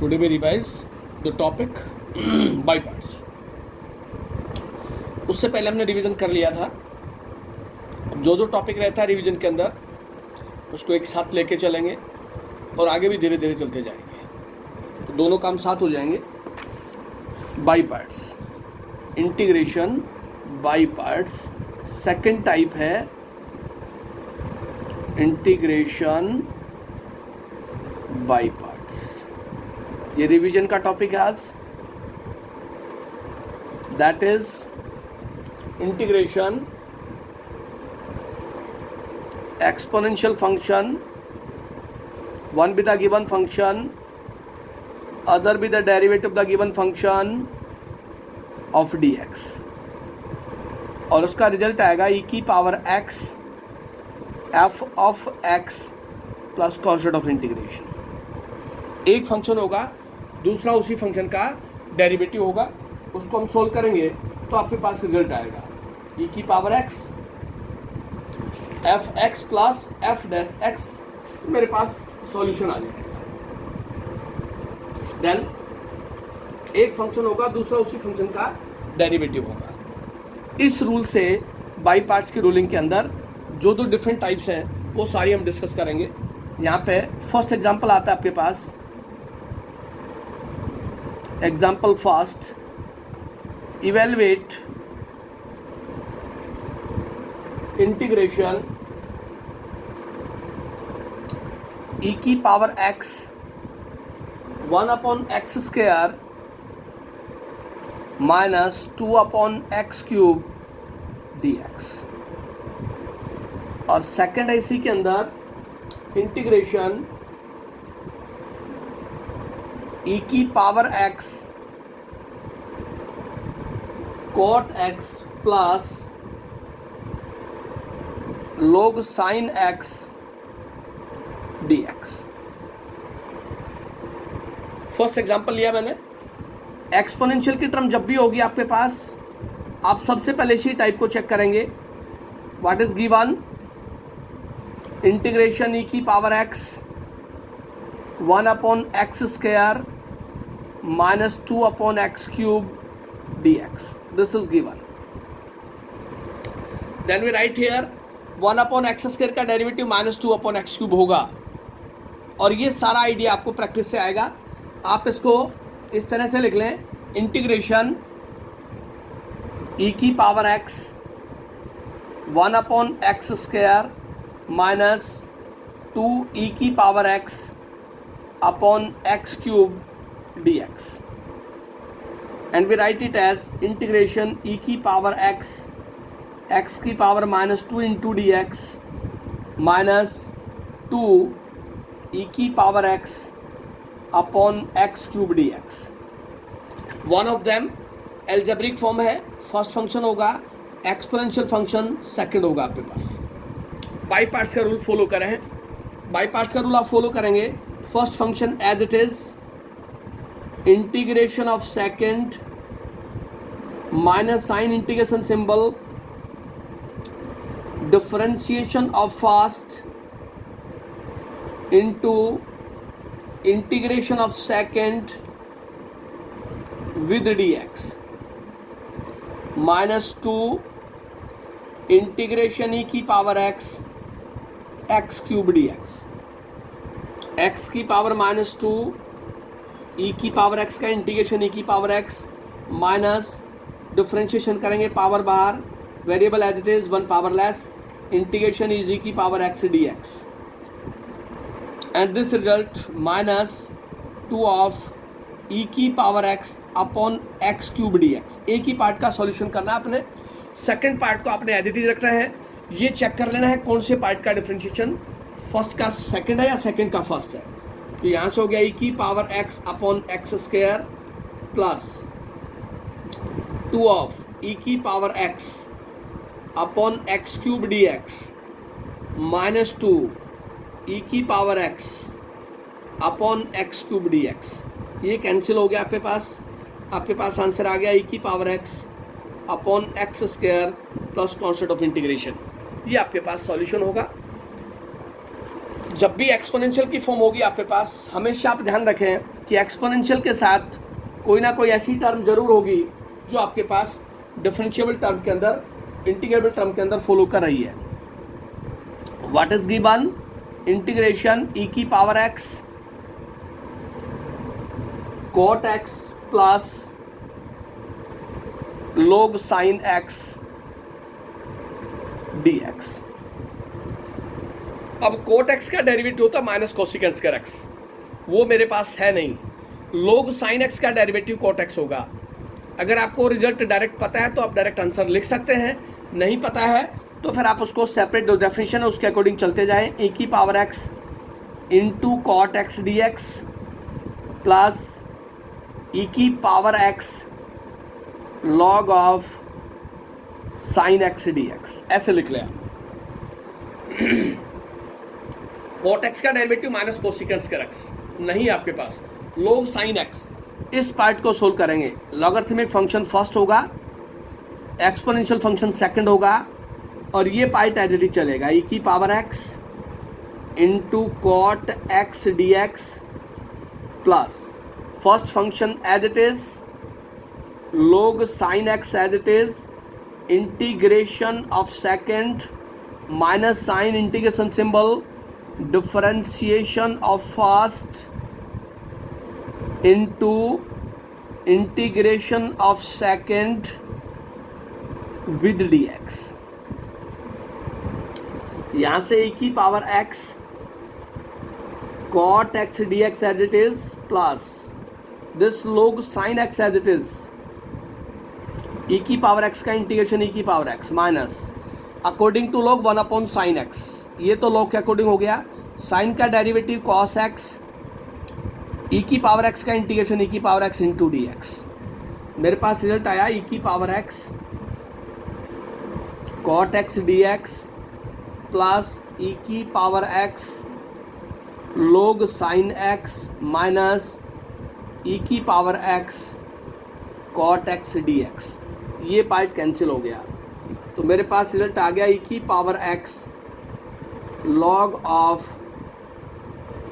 Today we revise the topic by parts. उससे पहले हमने रिवीजन कर लिया था. अब जो टॉपिक रहता है रिवीजन के अंदर उसको एक साथ लेके चलेंगे और आगे भी धीरे धीरे चलते जाएंगे, तो दोनों काम साथ हो जाएंगे. By parts, integration by parts. Second type है इंटीग्रेशन बाई पार्ट्स. ये रिवीजन का टॉपिक है आज. That is integration exponential function, one be the given function, other be the derivative of the given function of dx, और उसका result आएगा e की power x f of x plus constant of integration. एक function होगा, दूसरा उसी function का derivative होगा, उसको हम सोल्व करेंगे तो आपके पास रिजल्ट आएगा e की power x F x plus F dash x. मेरे पास सॉल्यूशन आ जाएगा. देन एक फंक्शन होगा, दूसरा उसी फंक्शन का डेरिवेटिव होगा. इस रूल से बाई पार्ट्स की रूलिंग के अंदर जो दो डिफरेंट टाइप्स हैं वो सारी हम डिस्कस करेंगे. यहाँ पे फर्स्ट एग्जांपल आता है आपके पास. Example first, evaluate integration e की power x 1 upon x square minus 2 upon x cube dx. और सेकेंड है इसी के अंदर इंटीग्रेशन e की power x cot x plus log sin x dx. First example लिया मैंने. एक्सपोनेंशियल की टर्म जब भी होगी आपके पास, आप सबसे पहले इसी टाइप को चेक करेंगे. What is given? Integration e की power x 1 upon x square minus 2 upon x cube dx. This is given. Then we write here 1 upon x square का derivative minus 2 upon x cube होगा. और ये सारा idea आपको practice से आएगा. आप इसको इस तरह से लिख लें, इंटीग्रेशन e की power x 1 upon x square minus 2 e की power x upon x cube dx. And we write it as integration e की पावर x की power minus 2 into d x minus 2 e की power x upon x cube d x. One of them algebraic form है. First function होगा exponential function, second होगा आपके पास. By parts का rule follow करें. बाई पार्ट्स का रूल आप फॉलो करेंगे. First function as it is, integration of second minus sign integration symbol, differentiation of first into integration of second with dx minus 2 integration e की power x x cube dx. x की power minus 2 e की power x का integration e की power x minus differentiation करेंगे, power बाहर, variable as it is, one powerless, integration is e की power x dx. And this result minus 2 of e की power x upon x cube dx. एक ही part का solution करना है आपने. Second part को आपने एज इट इज रखना है. ये चेक कर लेना है कौन से पार्ट का डिफ्रेंशिएशन फर्स्ट का सेकंड है या सेकंड का फर्स्ट है. तो यहाँ से हो गया e की power x upon x square plus 2 of e की power x upon x cube dx minus 2 e की power x upon x cube dx. ये कैंसिल हो गया आपके पास आंसर आ गया e की power x upon x square plus constant of integration. ये आपके पास सॉल्यूशन होगा. जब भी एक्सपोनेंशियल की फॉर्म होगी आपके पास, हमेशा आप ध्यान रखें कि एक्सपोनेंशियल के साथ कोई ना कोई ऐसी टर्म जरूर होगी जो आपके पास डिफरेंशिएबल टर्म के अंदर, इंटीग्रेबल टर्म के अंदर फॉलो कर रही है. What is given? Integration e की power x cot x plus log sin x dx. अब कोट एक्स का डेरिवेटिव होता है माइनस कोसिकेंट स्क्वायर एक्स, वो मेरे पास है नहीं. log sin x का डेरिवेटिव कोट एक्स होगा. अगर आपको रिजल्ट डायरेक्ट पता है तो आप डायरेक्ट आंसर लिख सकते हैं, नहीं पता है तो फिर आप उसको सेपरेट जो डेफिनेशन है उसके अकॉर्डिंग चलते जाएं. ए की power x into cot x d x plus e की power x log of sine x d x, ऐसे लिख लें. कोट एक्स का derivative minus cosecant square x नहीं आपके पास. log साइन एक्स, इस पार्ट को सोल्व करेंगे. लॉगरिथमिक फंक्शन फर्स्ट होगा, एक्सपोनेंशियल फंक्शन सेकंड होगा, और ये पार्ट एज इट इज चलेगा. ई की power x into cot x d x plus first function as it is, log sin x as it is, integration of second minus sign integration symbol, differentiation of first into integration of second with dx. यहाँ से e की power x cot x dx as it is plus this log sin x as it is, e की power x का integration e की power x minus according to log 1 upon sine x. ये तो log के according हो गया. Sign का derivative cos x, e की पावर एक्स का इंटीग्रेशन ई की power x into d x. मेरे पास रिजल्ट आया ई की power x cot x d x plus e की power x log sine x minus e की power x cot x d x. ये part cancel हो गया तो मेरे पास रिजल्ट आ गया ई की power x log of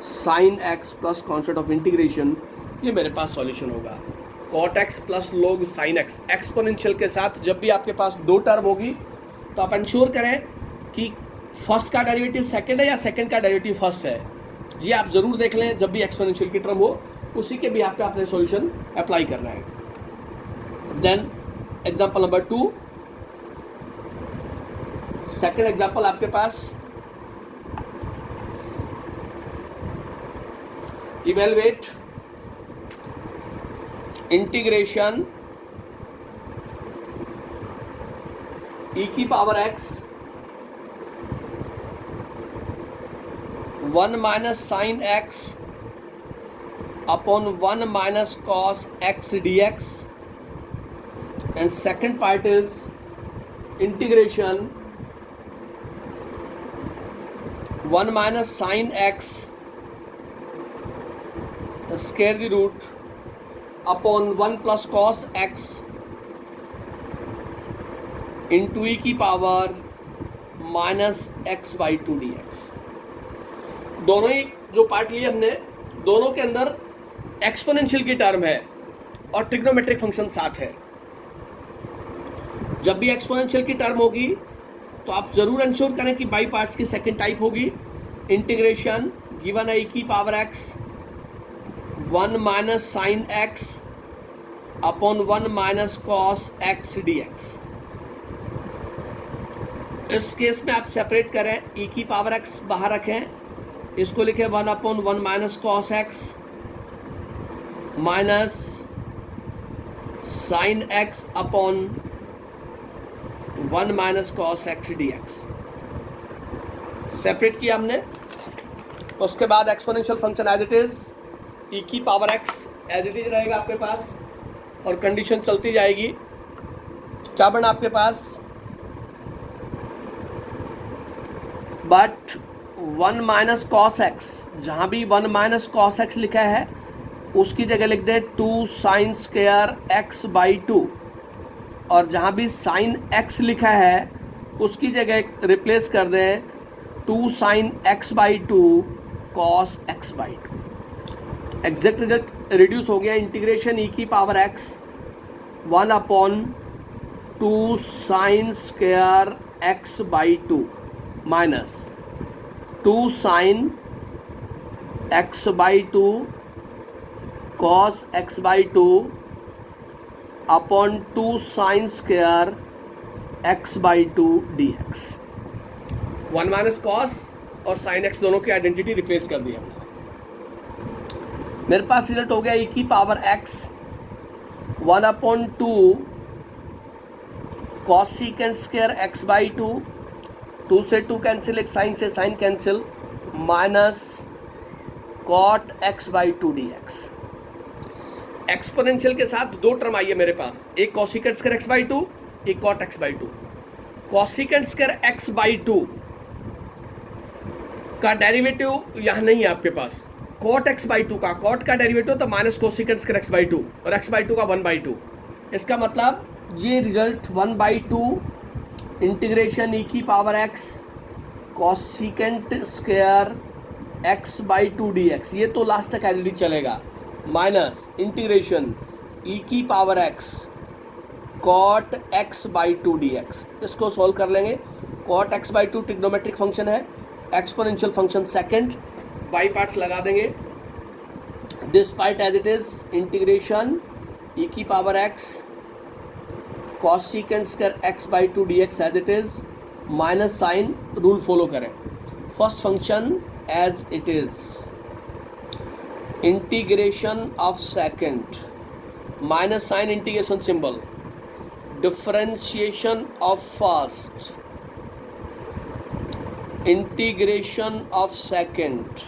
sine x plus concept of integration. ये मेरे पास सॉल्यूशन होगा. Cot x plus log sine x. Exponential के साथ जब भी आपके पास दो टर्म होगी तो आप इंश्योर करें कि फर्स्ट का डेरिवेटिव सेकंड है या सेकंड का डेरिवेटिव फर्स्ट है. ये आप ज़रूर देख लें जब भी एक्सपोनेंशियल की टर्म हो, उसी के बिहाफ पे आपने सॉल्यूशन अप्लाई करना है. Then example number 2, second example आपके पास, इवेलुएट इंटीग्रेशन ई की power x 1 minus sine x upon 1 minus cos x d x. And second part is integration 1 minus sin x square the root upon 1 plus cos x into e की power minus x by 2 dx. दोनों ही जो part लिए हमने, दोनों के अंदर exponential की term है और ट्रिग्नोमेट्रिक फंक्शन साथ है. जब भी एक्सपोनेंशियल की टर्म होगी तो आप ज़रूर इंश्योर करें कि बाई पार्ट्स की सेकंड टाइप होगी. इंटीग्रेशन गिवन है ई की power x 1 minus sine x upon 1 minus cos x d x. इस केस में आप सेपरेट करें, ई की पावर एक्स बाहर रखें, इसको लिखें 1 upon 1 minus cos x minus sine x upon 1 minus cos x d x. Separate किया हमने. उसके बाद exponential function as it is, e की power x as it is रहेगा आपके पास और कंडीशन चलती जाएगी. क्या बना आपके पास? बट 1 माइनस कॉस एक्स, जहाँ भी 1 माइनस कॉस एक्स लिखा है उसकी जगह लिख दे 2 साइन स्क्वायर एक्स बाई 2, और जहाँ भी साइन x लिखा है उसकी जगह रिप्लेस कर दें 2 sine x by 2 cos x by two. Exact result reduce हो गया, इंटीग्रेशन ई की power x 1 upon 2 sine square x by two minus 2 sine x by two cos x by two upon 2 sine square x by two d x. 1 minus cos और sine x दोनों की identity replace कर दी हमने। मेरे पास result हो गया e की power x 1 upon 2 cosecant square x by two, 2 से 2 कैंसिल, एक साइन से sine cancel, minus cot x by two d x. Exponential के साथ दो टर्म आई है मेरे पास, एक cosecant square x by two, एक cot x by two. Cosecant square x by two का डेरिवेटिव यहाँ नहीं है आपके पास, कॉट एक्स बाई टू का, कॉट का डेरिवेटिव तो minus cosecant square x by two और एक्स बाई टू का 1 बाई टू। इसका मतलब ये result 1 by two integration e की power x cosecant square x by two d x, ये तो लास्ट तक एलरेडी चलेगा, माइनस इंटीग्रेशन ई की power x cot x by two d x. इसको सॉल्व कर लेंगे। Cot x by two trigonometric function है, exponential function second, by parts लगा देंगे। Despite as it is integration e की power x cosecant square x by two d x as it is, minus sign rule follow करें। First function as it is, integration of second minus sign integration symbol, differentiation of first integration of second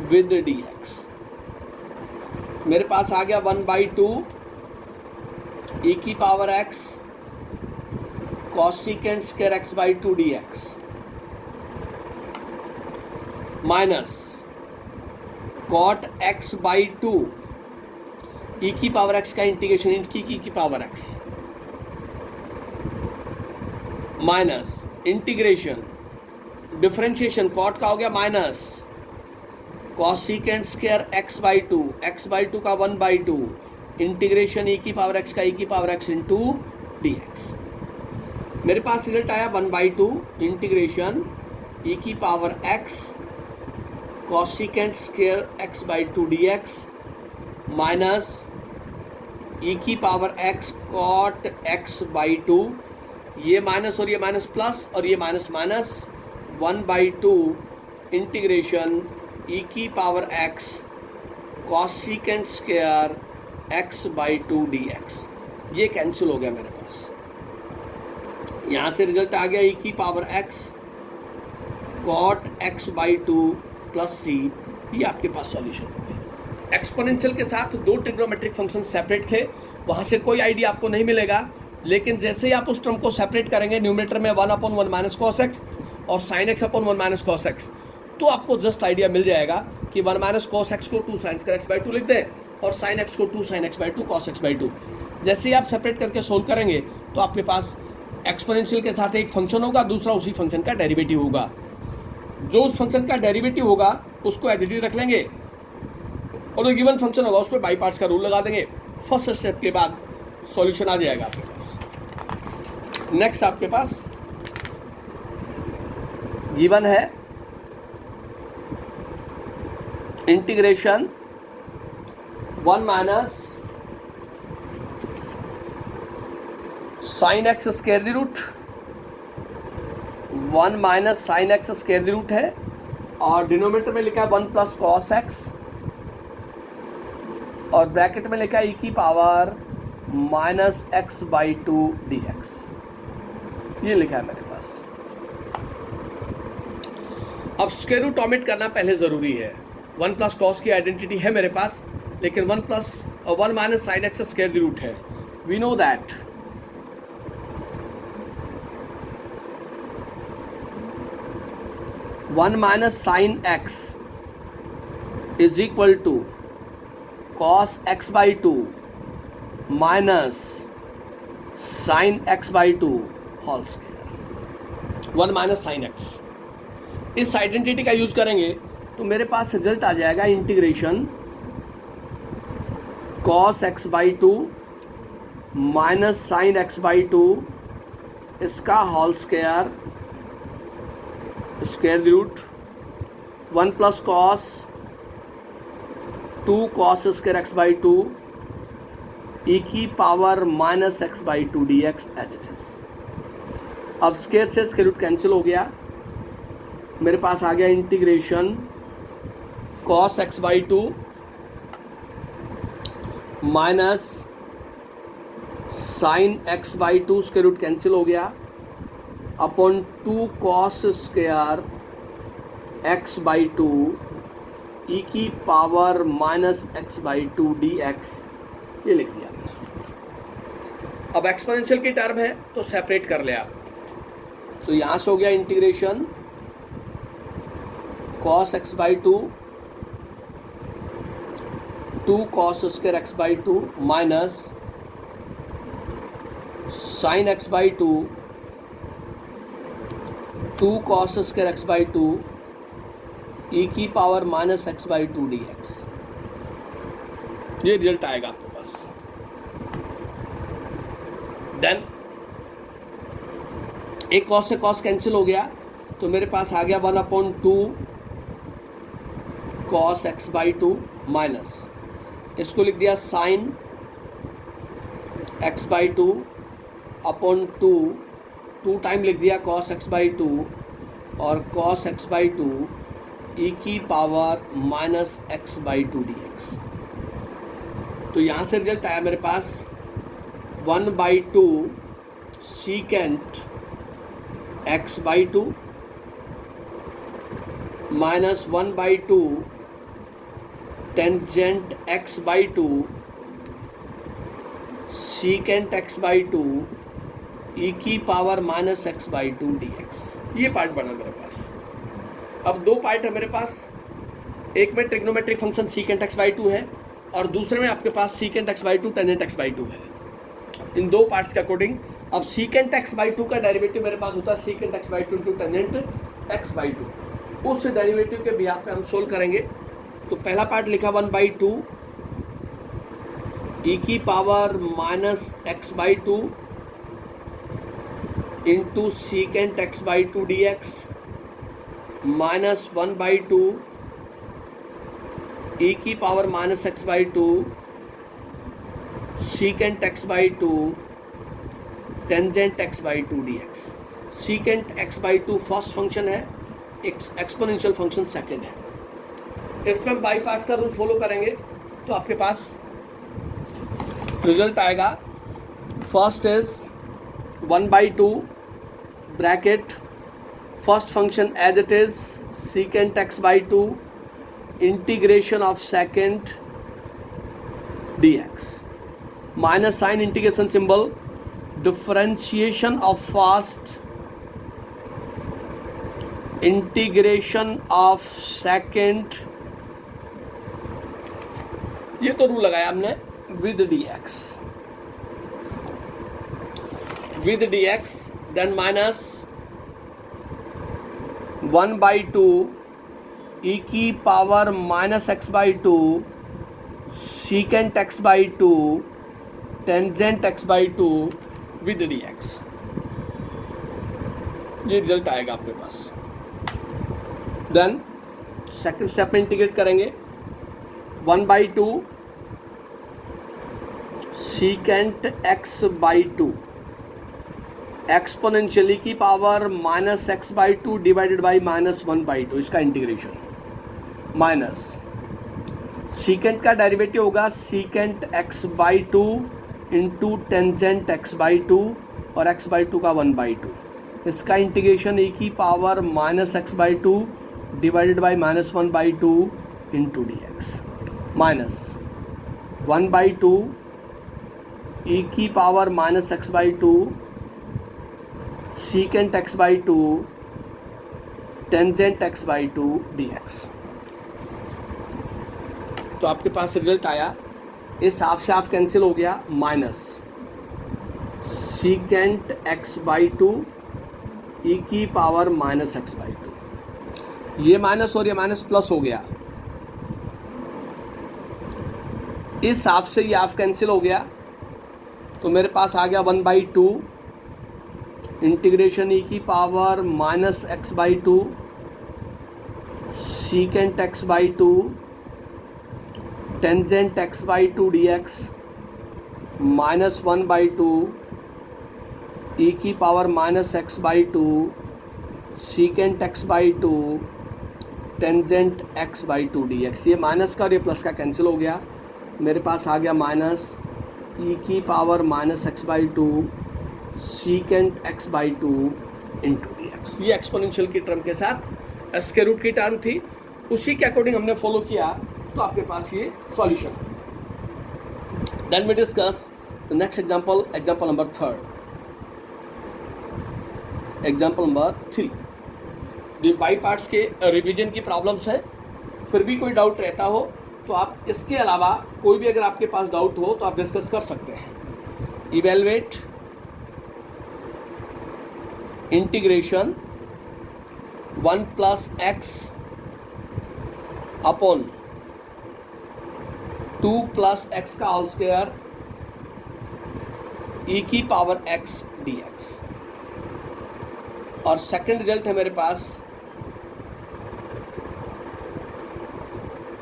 with d x. मेरे पास आ गया 1 by two e की power x cosecant square x by two d x minus cot x by to e की power x का integration इंट की power x minus integration differentiation cot का हो गया minus cosecant square x by two का 1 by two integration e की power x का ई की power x into d x. मेरे पास रिजल्ट आया 1 बाई टू इंटीग्रेशन ई की power x cosecant square x by two d x minus e की power x cot x by two, ये minus और ये माइनस प्लस और ये minus minus, 1 by two integration e की power x cosecant square x by two d x. ये cancel हो गया मेरे पास। यहाँ से रिजल्ट आ गया ई की power x cot x by two plus सी, ये आपके पास सॉल्यूशन हो गया। एक्सपोनेंशियल के साथ दो ट्रिग्नोमेट्रिक फंक्शन सेपरेट थे, वहाँ से कोई आइडिया आपको नहीं मिलेगा, लेकिन जैसे ही आप उस टर्म को सेपरेट करेंगे न्यूमरेटर में 1 अपॉन 1 माइनस कॉस एक्स और sine x upon 1 minus cos x, तो आपको जस्ट आइडिया मिल जाएगा कि 1 माइनस कॉस एक्स को 2 sine square x by to लिख दें और साइन एक्स को 2 sine x by two cos x by to. जैसे ही आप सेपरेट करके सोल्व करेंगे तो आपके पास एक्सपोनेंशियल के साथ एक फंक्शन होगा, दूसरा उसी फंक्शन का डेरिवेटिव होगा। जो उस फंक्शन का डेरिवेटिव होगा उसको एज इट इज रख लेंगे और जो गिवन फंक्शन होगा उस पर बाई पार्ट्स का रूल लगा देंगे। फर्स्ट स्टेप के बाद सॉल्यूशन आ जाएगा आपके पास। नेक्स्ट आपके पास गिवन है integration 1 minus sine x square the root, 1 minus sine x square the root है और डिनोमिनेटर में लिखा है 1 प्लस कॉस एक्स और ब्रैकेट में लिखा है ई की power minus x by two d x. ये लिखा है मेरे पास। अब स्क्वायर रूट ऑमिट करना पहले ज़रूरी है। 1 प्लस कॉस की आइडेंटिटी है मेरे पास, लेकिन 1 minus sine x square the root है। We know that 1 minus sine x is equal to cos x by two minus sine x by two whole square. 1 minus sine x, इस identity का use करेंगे तो मेरे पास result आ जाएगा integration cos x by two minus sine x by two इसका whole square root 1 plus cos 2 cos square x by to e की power minus x by two d x as it is. अब square से square root cancel हो गया, मेरे पास आ गया integration cos x by two minus sine x by two square root cancel हो गया upon 2 cos square x by to e की power minus x by two d x, ये लिख दिया हमने। अब एक्सपोनेंशियल की टर्म है तो सेपरेट कर ले आप, तो यहाँ से हो गया integration cos x by two 2 cos square x by two minus sine x by two 2 cos square x by to e की power minus x by two d x, ये रिजल्ट आएगा आपके पास। देन एक कॉस से cos cancel हो गया, तो मेरे पास आ गया 1/2 cos x by two minus, इसको लिख दिया sine x by two upon 2 time लिख दिया कॉस एक्स बाई टू और cos x by to e की power minus x by two d x. तो यहाँ से रिजल्ट आया मेरे पास 1/2 secant x by two minus 1/2 tangent x by two secant x by to e की power minus x by two d x, ये part बना मेरे पास। अब दो पार्ट है मेरे पास, एक में trigonometric function secant x by two है और दूसरे में आपके पास secant x by two tangent x by two है। इन दो पार्ट्स के अकॉर्डिंग अब सीकेंट एक्स बाई टू का डेरिवेटिव मेरे पास होता है secant x by two into tangent x by two, उस डेरिवेटिव के बिहाफ पे हम सोल्व करेंगे। तो पहला पार्ट लिखा 1/2 ई की power minus x by two into secant x by two d x minus 1/2 e की power minus x by two secant x by two tangent x by two d x. Secant x by two first function है, exponential function second है। इसमें हम by parts का rule follow करेंगे तो आपके पास रिजल्ट आएगा। First is 1/2 bracket first function as it is secant x by two integration of second d x minus sign integration symbol differentiation of first integration of second, ये तो rule लगाया हमने with d x then minus 1/2 e की power minus x by two secant x by two tangent x by two with d x, ये result आएगा आपके पास। Then second step में इंटीग्रेट करेंगे 1/2 secant x by two exponentially की power minus x by two divided by minus 1/2, इसका integration minus secant का derivative होगा secant x by two into tangent x by two और एक्स बाई टू का 1/2, इसका integration e की power minus x by two divided by minus 1/2 into d x minus 1/2 e की power minus x by two secant x by two tangent x by two d x. तो आपके पास result आया, इस half से half cancel हो गया, minus secant x by to e की power minus x by two. ये माइनस और ये माइनस प्लस हो गया, इस हाफ से ये हाफ कैंसिल हो गया, तो मेरे पास आ गया 1/2 इंटीग्रेशन ई की power minus x by two secant x by two tangent x by two d x minus 1/2 e की power minus x by two secant x by two tangent x by two d x. ये minus का और ये plus का cancel हो गया, मेरे पास आ गया माइनस ई की power minus x by two secant x by two into d x. ये एक्सपोनेंशियल की टर्म के साथ स्क्वायर रूट की टर्म थी, उसी के अकॉर्डिंग हमने फॉलो किया, तो आपके पास ये solution. Then we discuss the next example, example number 3, example number 3। ये बाई पार्ट्स के रिवीजन की प्रॉब्लम्स है, फिर भी कोई डाउट रहता हो तो आप इसके अलावा कोई भी अगर आपके पास डाउट हो तो आप डिस्कस कर सकते हैं। Evaluate integration 1 plus x upon 2 plus x का होल स्क्वायर ई की पावर एक्स डी एक्स। और सेकंड रिजल्ट है मेरे पास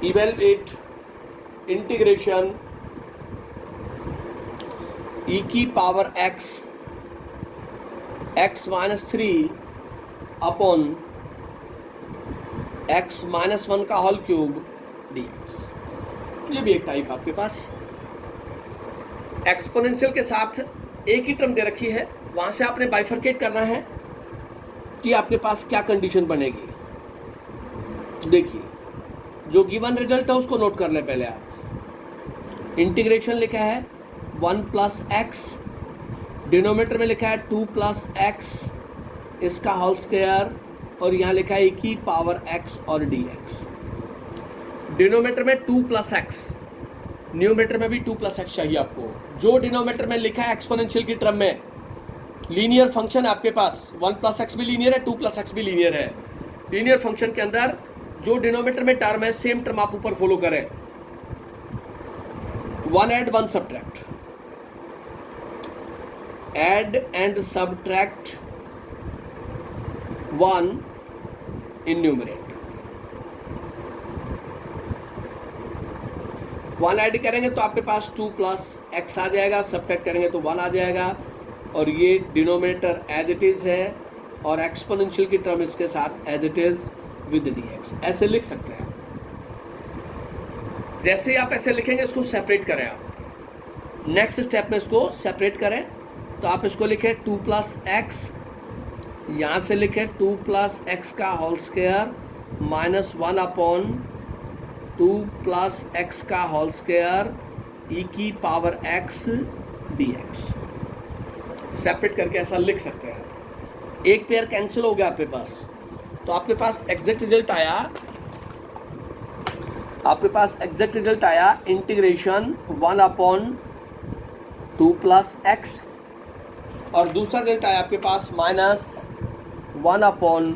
इवेलुएट इंटीग्रेशन ई की power x x minus 3 upon x minus 1 का होल क्यूब डी एक्स। ये भी एक टाइप आपके पास। एक्सपोनेंशियल के साथ एक ही टर्म दे रखी है, वहां से आपने बाइफरकेट करना है कि आपके पास क्या कंडीशन बनेगी। देखिए, जो गिवन रिजल्ट है उसको नोट कर ले पहले आप। इंटीग्रेशन लिखा है 1 प्लस एक्स, डिनोमिनेटर में लिखा है 2 प्लस एक्स इसका होल स्क्वायर, और यहाँ लिखा है e की पावर x और dx। डिनोमिनेटर में 2 प्लस एक्स, न्यूमरेटर में भी 2 प्लस एक्स चाहिए आपको। जो डिनोमिनेटर में लिखा है एक्सपोनेंशियल की टर्म में लीनियर फंक्शन है आपके पास, 1 प्लस एक्स भी लीनियर है, 2 प्लस एक्स भी लीनियर है। लीनियर फंक्शन के अंदर जो डिनोमिनेटर में टर्म है सेम टर्म आप ऊपर फॉलो करें, 1 add 1 subtract, add and subtract 1 in numerator. 1 add करेंगे तो आपके पास 2 प्लस एक्स आ जाएगा, सब्ट्रैक्ट करेंगे तो 1 आ जाएगा, और ये डिनोमिनेटर एज इट इज है और एक्सपोनेंशियल की टर्म इसके साथ as it is with dx। ऐसे लिख सकते हैं। जैसे ही आप ऐसे लिखेंगे इसको सेपरेट करें आप। नेक्स्ट स्टेप में इसको सेपरेट करें तो आप इसको लिखें 2 प्लस एक्स, यहाँ से लिखें 2 प्लस एक्स का whole square minus 1 upon 2 plus x का होल स्क्वायर ई की पावर x dx। सेपरेट करके ऐसा लिख सकते हैं आप। एक पेयर कैंसिल हो गया आपके पास, तो आपके पास एग्जैक्ट रिजल्ट आया, आपके पास एग्जैक्ट रिजल्ट आया इंटीग्रेशन 1 अपॉन 2 प्लस एक्स, और दूसरा रिजल्ट आया आपके पास माइनस 1 अपॉन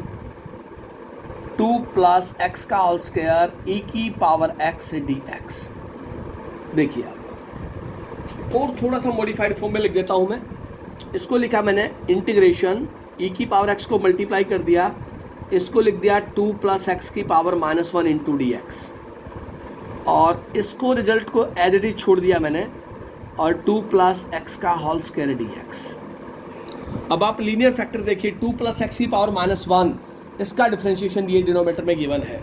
2 प्लस एक्स का होल स्क्वायर ई की पावर x dx। देखिए आप, और थोड़ा सा मॉडिफाइड फॉर्म में लिख देता हूँ मैं। इसको लिखा मैंने इंटीग्रेशन ई की पावर x को मल्टीप्लाई कर दिया, इसको लिख दिया 2 प्लस एक्स की power minus 1 into d x, और इसको रिजल्ट को एज इट इज छोड़ दिया मैंने, और 2 प्लस एक्स का होल स्क्वायर डी एक्स। अब आप लीनियर फैक्टर देखिए, 2 प्लस एक्स की पावर माइनस 1, इसका डिफ्रेंशिएशन ये डिनोमिनेटर में गिवन है,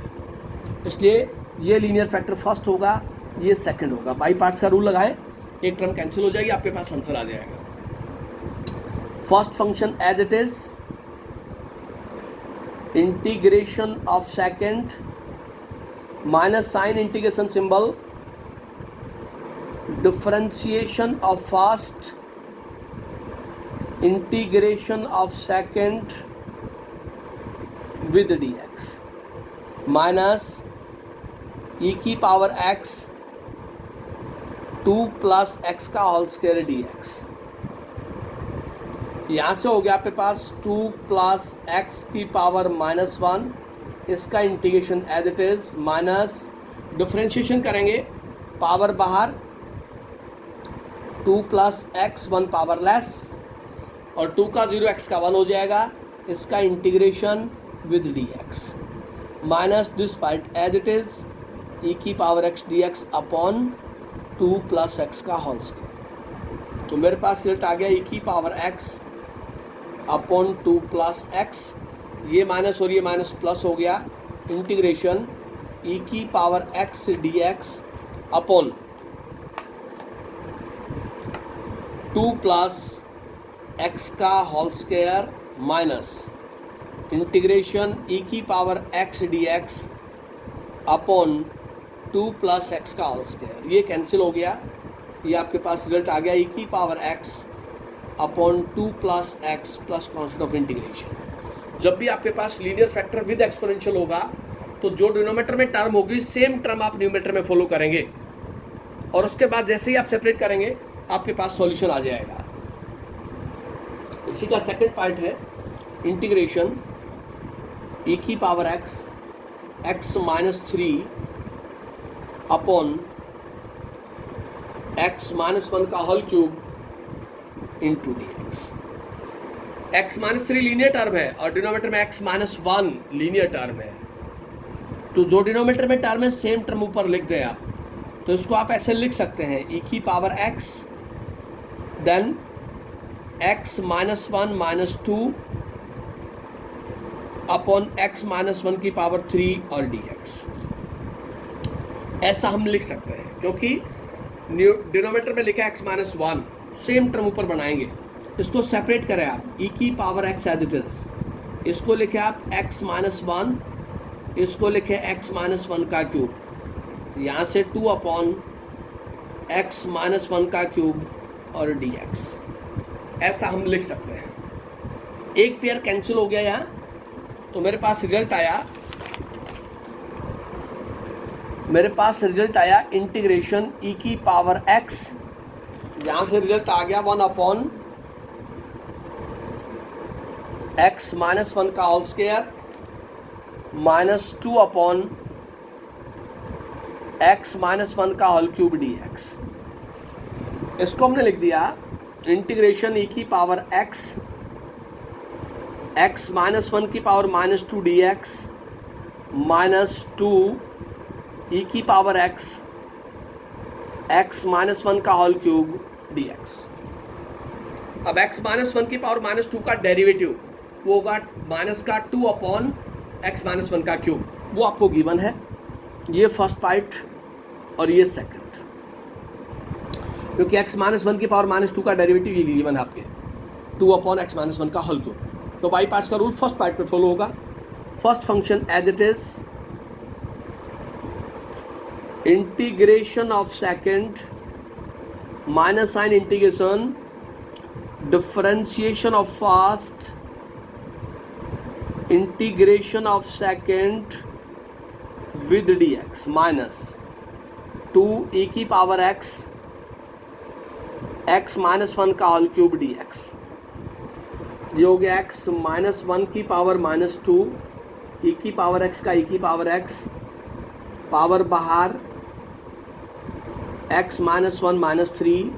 इसलिए ये लीनियर फैक्टर फर्स्ट होगा, ये सेकंड होगा। बाई पार्ट्स का रूल लगाए, एक टर्म कैंसिल हो जाएगी, आपके पास आंसर आ जाएगा। First function as it is, integration of second minus sign integration symbol, differentiation of first integration of second with dx minus e की पावर x 2 प्लस एक्स का होल स्क्वायर dx। यहाँ से हो गया आपके पास 2 प्लस एक्स की power minus 1 इसका integration as it is minus differentiation करेंगे, पावर बाहर 2 प्लस एक्स 1 पावर लेस और 2 का 0 x का 1 हो जाएगा, इसका integration with d x minus this part as it is e की power x d x upon 2 plus x का होल स्क्वायर। तो मेरे पास रिजल्ट आ गया ई की power x upon 2 plus x, ये माइनस और ये माइनस प्लस हो गया, इंटीग्रेशन ई की power x d x upon 2 plus x का whole square minus integration e की power x d x upon 2 plus x का होल स्क्वायर। ये कैंसिल हो गया, ये आपके पास रिजल्ट आ गया ई की power x upon 2 plus x plus constant of integration. जब भी आपके पास लीनियर फैक्टर विद एक्सपोनेंशियल होगा तो जो डिनोमिनेटर में टर्म होगी सेम टर्म आप न्यूमरेटर में फॉलो करेंगे और उसके बाद जैसे ही आप सेपरेट करेंगे आपके पास सॉल्यूशन आ जाएगा। इसी का सेकंड पार्ट है इंटीग्रेशन ई की power x x minus 3 upon x minus 1 का whole cube into d x. X minus 3 linear term है और डिनोमिनेटर में एक्स माइनस 1 लीनियर टर्म है, तो जो डिनोमिनेटर में टर्म है सेम टर्म ऊपर लिख दें आप, तो इसको आप ऐसे लिख सकते हैं ई की power x then x minus 1 minus 2 upon x minus 1 की पावर 3 और डी एक्स। ऐसा हम लिख सकते हैं क्योंकि डिनोमिनेटर में लिखा है एक्स माइनस 1, सेम टर्म ऊपर बनाएंगे। इसको सेपरेट करें आप, ई की power x as it is, इसको लिखे आप एक्स माइनस 1, इसको लिखे एक्स माइनस 1 का क्यूब, यहाँ से 2 अपॉन एक्स माइनस 1 का क्यूब और डी एक्स। ऐसा हम लिख सकते हैं। एक पेयर कैंसिल हो गया यहाँ, तो मेरे पास रिजल्ट आया इंटीग्रेशन ई की पावर एक्स, यहाँ से रिजल्ट आ गया 1 अपॉन एक्स माइनस 1 का whole square minus 2 upon x minus 1 का होल क्यूब डी एक्स। इसको हमने लिख दिया इंटीग्रेशन ई की पावर एक्स एक्स माइनस 1 की power minus 2 D x minus 2 e की पावर एक्स एक्स माइनस 1 का होल क्यूब डी एक्स। अब एक्स माइनस 1 की पावर माइनस 2 का डेरिवेटिव वो होगा माइनस का 2 अपॉन एक्स माइनस 1 का क्यूब, वो आपको गिवन है। ये फर्स्ट पार्ट और ये सेकंड, क्योंकि एक्स माइनस 1 की पावर माइनस 2 का डेरिवेटिव ये गिवन है आपके 2 अपॉन एक्स माइनस 1 का होल क्यूब। तो बाई पार्ट्स का रूल फर्स्ट पार्ट पे फॉलो होगा। First function as it is integration of second minus sign integration differentiation of first integration of second with d x minus 2 e की power x x minus 1 का whole cube d x. ये हो गया x minus 1 की power minus 2 e की power x का ई की power x, power बाहर एक्स माइनस 1 माइनस 3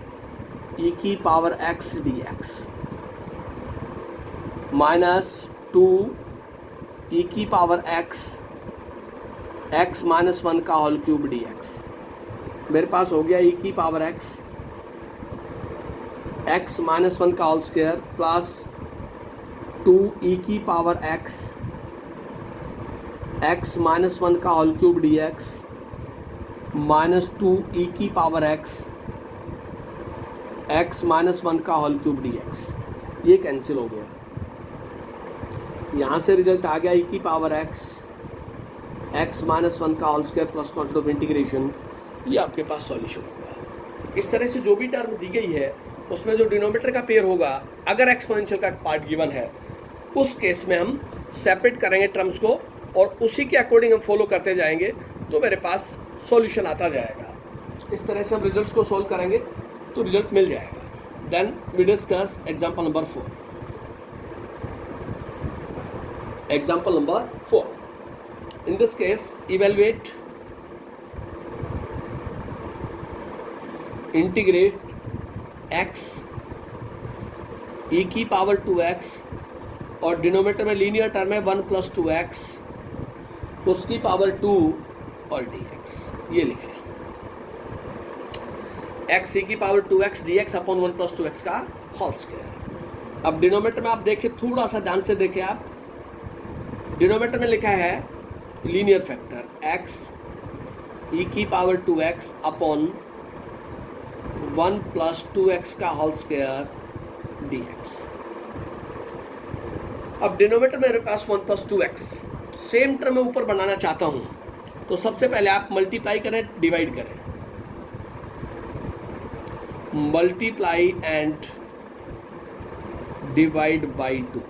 ई की power x d x minus 2 e की पावर एक्स एक्स माइनस 1 का होल क्यूब डी एक्स। मेरे पास हो गया ई की पावर एक्स एक्स माइनस 1 का होल स्क्वायर प्लस 2 ई की पावर एक्स एक्स माइनस 1 का whole cube d x minus 2 e की पावर एक्स एक्स माइनस 1 का होल क्यूब डी एक्स। ये कैंसिल हो गया, यहाँ से रिजल्ट आ गया ई की पावर एक्स एक्स माइनस 1 का whole square plus constant of integration. ये आपके पास सॉल्यूशन होगा। इस तरह से जो भी टर्म दी गई है उसमें जो डिनोमिनेटर का पेयर होगा, अगर एक्सपोनेंशियल का पार्ट गिवन है, उस केस में हम सेपरेट करेंगे टर्म्स को और उसी के अकॉर्डिंग हम फॉलो करते जाएंगे, तो मेरे पास सॉल्यूशन आता जाएगा। इस तरह से हम रिजल्ट्स को सोल्व करेंगे तो रिजल्ट मिल जाएगा। Then we discuss example number 4। Example number 4, In this case, evaluate, integrate x e की पावर 2x और डिनोमिनेटर में लीनियर टर्म है 1 + 2x, उसकी पावर 2 और dx, ये लिखे x e की power 2x dx upon 1 + 2x का होल स्क्वायर। अब डिनोमिनेटर में आप देखें, थोड़ा सा ध्यान से देखें आप, डिनोमिनेटर में लिखा है लीनियर फैक्टर x e की पावर 2x अपॉन 1 + 2x का होल स्क्वायर dx। अब डिनोमिनेटर मेरे पास 1 + 2x, सेम टर्म में ऊपर बनाना चाहता हूं, तो सबसे पहले आप मल्टीप्लाई करें, डिवाइड करें, मल्टीप्लाई एंड डिवाइड बाई 2।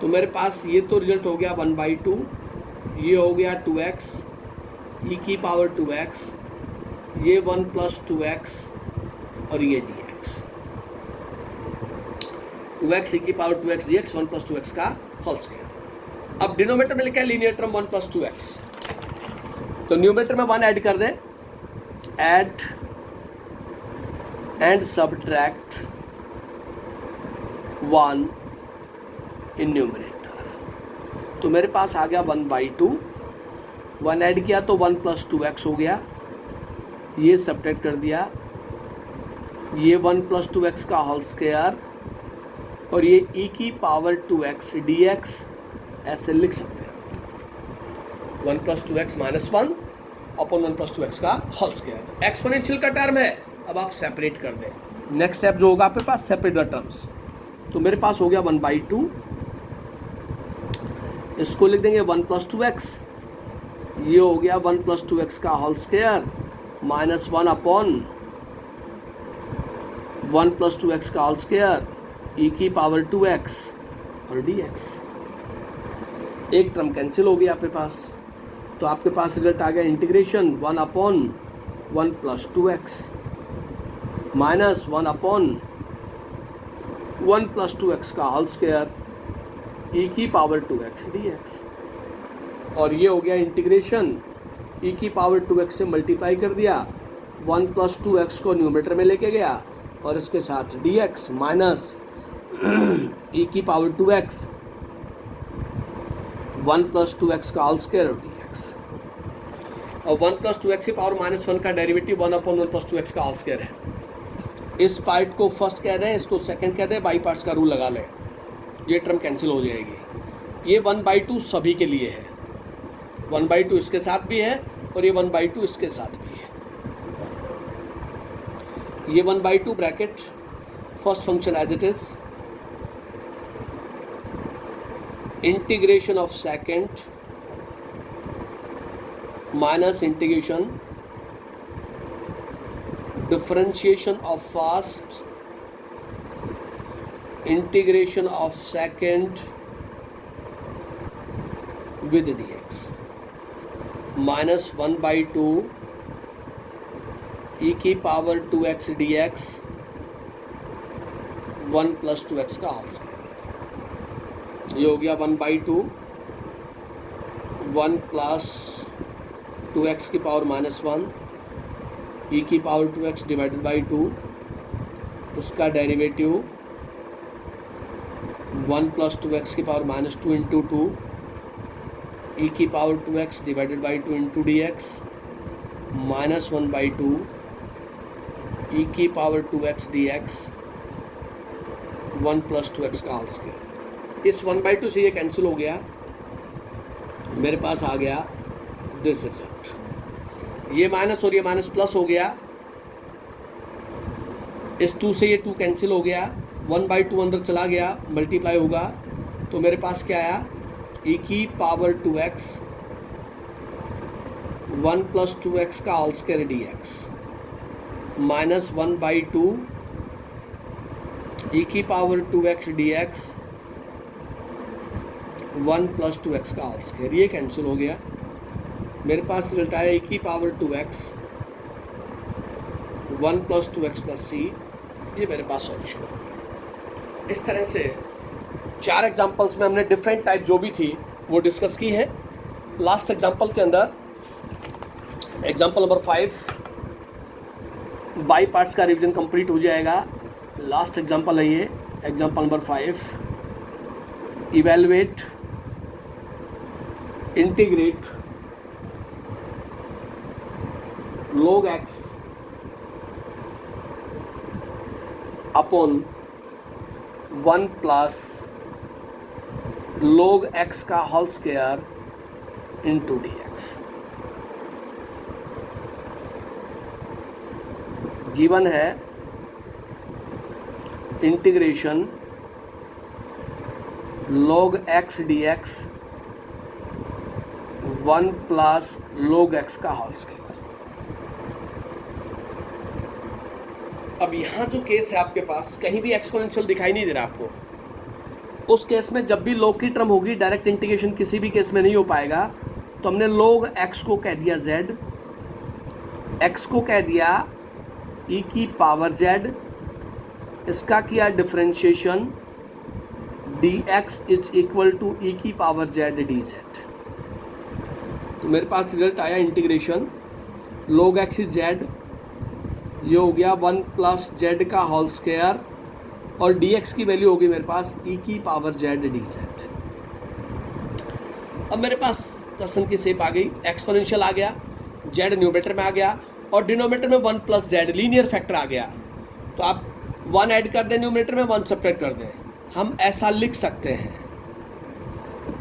तो मेरे पास ये तो रिजल्ट हो गया 1/2, ये हो गया 2x e की पावर 2x, ये 1 + 2x और ये dx, 2x e की पावर 2x dx 1 + 2x का होल स्क्वायर। अब डिनोमिनेटर में लिखा है लीनियर टर्म 1 + 2x, तो न्यूमरेटर में 1 ऐड कर दें, add and subtract 1 in numerator. तो मेरे पास आ गया 1/2, 1 ऐड किया तो 1 + 2x हो गया, ये सब्ट्रैक्ट कर दिया, ये 1 + 2x का होल स्क्वायर और ये e की पावर 2x dx, ऐसे लिख सकते हैं 1 + 2x - 1 अपॉन 1 + 2x का होल स्क्वायर। एक्सपोनेंशियल का टर्म है, अब आप सेपरेट कर दें। नेक्स्ट स्टेप जो होगा आपके पास, सेपरेट द टर्म्स। तो मेरे पास हो गया 1/2, इसको लिख देंगे 1 + 2x, ये हो गया 1 + 2x का होल स्क्वायर -1 अपॉन 1 + 2x का होल स्क्वायर e की पावर 2x और dx। एक टर्म कैंसिल हो गया आपके पास, तो आपके पास रिजल्ट आ गया integration 1 upon 1 + 2x minus 1 upon 1 + 2x का होल स्क्वायर e की पावर 2x dx। और ये हो गया इंटीग्रेशन e की पावर 2x से मल्टीप्लाई कर दिया, 1 + 2x को न्यूमरेटर में लेके गया और इसके साथ dx माइनस e की पावर 2x 1 + 2x का होल स्क्वायर और dx। और 1 + 2x की पावर -1 का डेरिवेटिव 1 अपॉन 1 + 2x का होल स्क्वायर है। इस पार्ट को फर्स्ट कह दें, इसको सेकंड कह दें, बाई पार्ट्स का रूल लगा लें, ये टर्म कैंसिल हो जाएगी। ये 1/2 सभी के लिए है, 1/2 इसके साथ भी है और ये 1/2 इसके साथ भी है। ये 1/2 bracket first function as it is, integration of second minus integration differentiation of first, integration of second with dx -1/2 e की पावर 2x dx 1 + 2x का होल स्क्वायर। ये हो गया 1/2 1 + 2x की पावर -1 e की पावर 2x डिवाइडेड बाई 2, इसका derivative 1 + 2x की power -2 into 2 e की power 2x divided by 2 into dx -1/2 e की पावर 2x dx 1 + 2x का होल स्क्वायर। इस 1/2 से ये कैंसिल हो गया, मेरे पास आ गया दिस रिजल्ट, ये माइनस और ये माइनस प्लस हो गया, इस 2 से ये 2 कैंसिल हो गया, 1/2 अंदर चला गया, मल्टीप्लाई होगा, तो मेरे पास क्या आया e की पावर 2x 1 + 2x का होल स्क्वायर dx -1/2 e की पावर 2x dx 1 + 2x का होल स्क्वायर, ये कैंसिल हो गया, मेरे पास रिजल्ट आया e की पावर 2x 1 + 2x + c, ये मेरे पास सॉल्यूशन हो गया। इस तरह से 4 एग्जांपल्स में हमने डिफरेंट टाइप जो भी थी वो डिस्कस की है। लास्ट एग्जाम्पल के अंदर एग्जाम्पल नंबर 5 बाई पार्ट्स का रिवीजन कंप्लीट हो जाएगा। लास्ट एग्जाम्पल है ये, example number 5। Evaluate, integrate log x upon 1 plus log x का whole square into d x. Given है integration log x d x 1 plus log x का whole square. अब यहाँ जो केस है आपके पास, कहीं भी एक्सपोनेंशियल दिखाई नहीं दे रहा आपको। उस केस में जब भी log की टर्म होगी, डायरेक्ट इंटीग्रेशन किसी भी केस में नहीं हो पाएगा। तो हमने log x को कह दिया z, x को कह दिया e की पावर z, इसका किया differentiation dx is equal to e की पावर z dz। तो मेरे पास रिजल्ट आया integration log x is z, ये हो गया 1 प्लस जेड का होल स्क्वायर, और dx की वैल्यू होगी मेरे पास e की पावर z dz। अब मेरे पास क्वेश्चन की शेप आ गई, एक्सपोनेंशियल आ गया, z न्यूमरेटर में आ गया, और डिनोमिनेटर में 1 प्लस जेड लीनियर फैक्टर आ गया। तो आप 1 ऐड कर दें न्यूमरेटर में, 1 सब्ट्रैक्ट कर दें। हम ऐसा लिख सकते हैं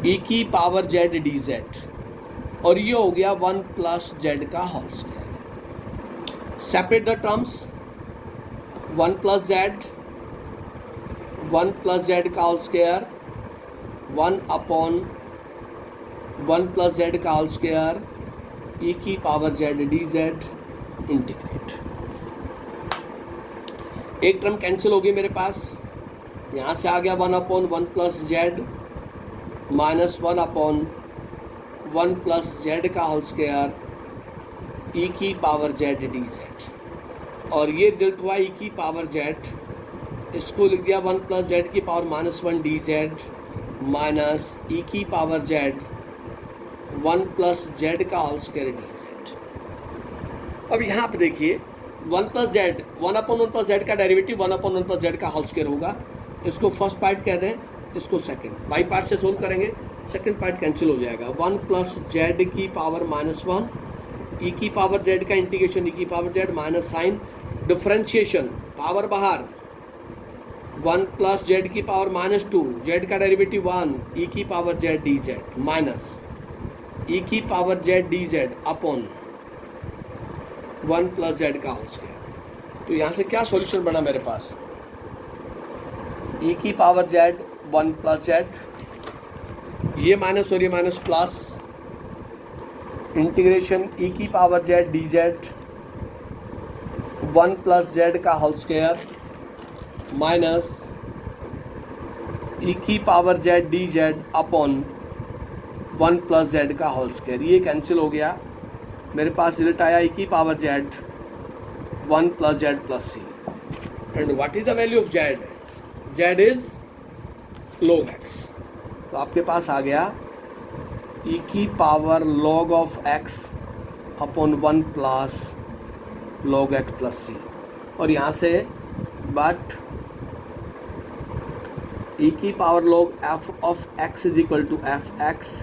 e की पावर z dz, और ये हो गया 1 प्लस जेड का whole square. Separate the terms, 1 plus z, 1 plus z का whole square, 1 upon 1 plus z का होल स्क्वायर e की पावर z dz। इंटीग्रेट, एक टर्म कैंसिल हो गई मेरे पास, यहाँ से आ गया 1 upon 1 plus z minus 1 upon 1 plus z का होल स्क्वायर e की पावर z dz, और ये रिजल्ट हुआ e की पावर z, इसको लिख दिया 1 प्लस जेड की power minus 1 dz minus e की पावर z 1 प्लस जेड का होल स्क्वायर dz। अब यहाँ पे देखिए 1 plus z, 1 upon 1 plus z का डेरिवेटिव 1 अपॉन 1 प्लस जेड का होल स्क्वायर होगा। इसको फर्स्ट पार्ट कह दें, इसको सेकंड। बाई पार्ट से सोल्व करेंगे, सेकंड पार्ट कैंसिल हो जाएगा। 1 प्लस जेड की पावर माइनस 1, e की पावर z का इंटीग्रेशन e की power z minus sign differentiation, power बाहर 1 प्लस जेड की पावर माइनस 2, जेड का डेरिवेटिव 1 e की power z dz minus e की power z dz upon 1 plus z का whole square. तो यहाँ से क्या सॉल्यूशन बना मेरे पास, e की पावर z 1 प्लस जेड, ये माइनस और ये माइनस प्लस, इंटीग्रेशन e की power z dz 1 plus z का होल स्क्वायर माइनस e की power z dz upon 1 plus z का होल स्क्वायर। ये कैंसिल हो गया, मेरे पास रिजल्ट आया e की power z 1 plus z plus c. And what is the value of z? z is log x। तो आपके पास आ गया e की power log of x upon 1 plus log x plus c, और यहाँ से बट e की power log f of x is equal to f x,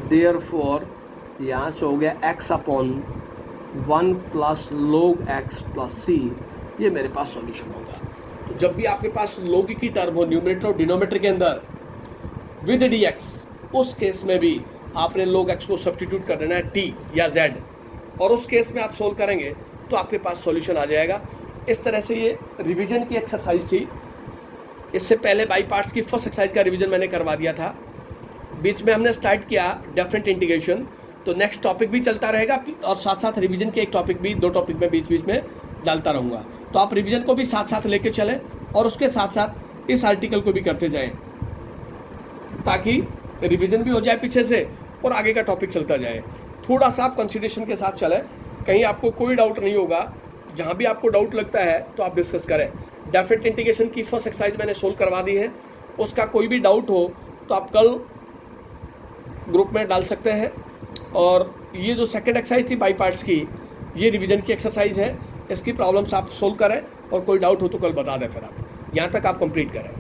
therefore यहाँ से हो गया x upon 1 plus log x plus सी। ये मेरे पास सॉल्यूशन होगा। तो जब भी आपके पास log की टर्म हो न्यूमरेटर और डिनोमिनेटर के अंदर विद dx, उस केस में भी आपने log x को सब्स्टिट्यूट कर देना है t या z, और उस केस में आप सोल्व करेंगे तो आपके पास सॉल्यूशन आ जाएगा। इस तरह से ये रिवीजन की एक्सरसाइज थी। इससे पहले बाई पार्ट्स की फर्स्ट एक्सरसाइज का रिवीजन मैंने करवा दिया था। बीच में हमने स्टार्ट किया डेफिनेट इंटीग्रेशन, तो नेक्स्ट टॉपिक भी चलता रहेगा और साथ साथ रिवीजन के एक टॉपिक भी, 2 टॉपिक में बीच बीच में डालता रहूँगा। तो आप रिवीजन को भी साथ साथ लेके चलें और उसके साथ साथ इस आर्टिकल को भी करते जाएं, ताकि रिवीजन भी हो जाए पीछे से और आगे का टॉपिक चलता जाए। थोड़ा सा आप कंसिडरेशन के साथ चलें, कहीं आपको कोई डाउट नहीं होगा। जहाँ भी आपको डाउट लगता है तो आप डिस्कस करें। डेफिनेट इंटीग्रेशन की फर्स्ट एक्सरसाइज मैंने सोल्व करवा दी है, उसका कोई भी डाउट हो तो आप कल ग्रुप में डाल सकते हैं। और ये जो सेकंड एक्सरसाइज थी बाई पार्ट्स की, ये रिवीजन की एक्सरसाइज है। इसकी प्रॉब्लम्स आप सोल्व करें और कोई डाउट हो तो कल बता दें। फिर आप यहाँ तक आप कंप्लीट करें।